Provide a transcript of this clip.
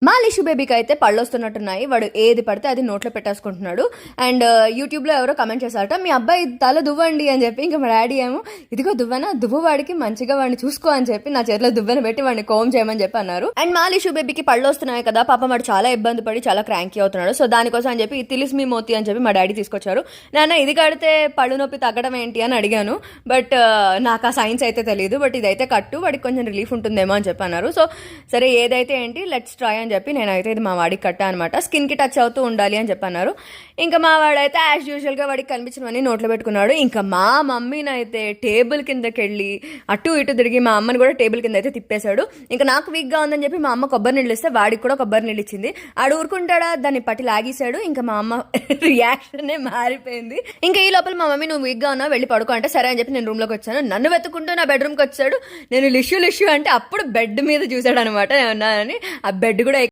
మా లిషు బేబీకి అయితే పళ్ళు వస్తున్నట్టున్నాయి. వాడు ఏది పడితే అది నోట్లో పెట్టేసుకుంటున్నాడు. అండ్ యూట్యూబ్లో ఎవరో కమెంట్ చేశారట, మీ అబ్బాయి తల దువ్వండి అని చెప్పి. ఇంకా మా డాడీ ఏమో, ఇదిగో దువ్వెన, దువ్వు వాడికి మంచిగా వాడిని చూసుకో అని చెప్పి నా చేతిలో దువ్వెన పెట్టి వాడిని కోమ్ చేయమని చెప్పి అన్నారు. అండ్ మా లిషు బేబీకి పళ్ళు వస్తున్నాయి కదా, పాప వాడు చాలా ఇబ్బంది పడి చాలా క్రాంకీ అవుతున్నాడు. సో దానికోసం అని చెప్పి తిలిస్ మీ మోతి అని చెప్పి మా డాడీ తీసుకొచ్చారు. నాన్న ఇది కడితే పళ్ళు నొప్పి తగ్గడం ఏంటి అని అడిగాను. బట్ నాకు ఆ సైన్స్ అయితే తెలియదు. బట్ ఇదైతే కట్టు, వాడికి కొంచెం రిలీఫ్ ఉంటుందేమో అని చెప్పి అన్నారు. సో సరే ఏదైతే ఏంటి, లెట్స్ ట్రై అని చెప్పి నేనైతే ఇది మా వాడికి కట్టా అనమాట. స్కిన్కి టచ్ అవుతూ ఉండాలి అని చెప్పన్నారు. ఇంకా మా వాడైతే యాజ్ యూజువల్గా వాడికి కనిపించినవన్నీ నోట్లో పెట్టుకున్నాడు. ఇంకా మా మమ్మీనైతే టేబుల్ కిందకి వెళ్ళి అటు ఇటు తిరిగి మా అమ్మని కూడా టేబుల్ కింద అయితే తిప్పేశాడు. ఇంకా నాకు వీక్గా ఉందని చెప్పి మా అమ్మ కొబ్బరి నీళ్ళు ఇస్తే వాడికి కూడా కొబ్బరి నీళ్ళు ఇచ్చింది. ఆడు ఊరుకుంటాడా, దాన్ని పట్టి లాగేశాడు. ఇంకా మా అమ్మ రియాక్షనే మారిపోయింది. ఇంకా ఈ లోపల మా మమ్మీ నువ్వు వీక్గా ఉన్నావు వెళ్ళి పడుకో అంటే సరే అని చెప్పి నేను రూమ్లోకి వచ్చాను. నన్ను వెతుకుంటూ నా బెడ్రూమ్కి వచ్చాడు. నేను లిష్యూ అంటే అప్పుడు బెడ్ మీద చూశాడు అనమాట ఉన్నానని. ఆ బెడ్ కూడా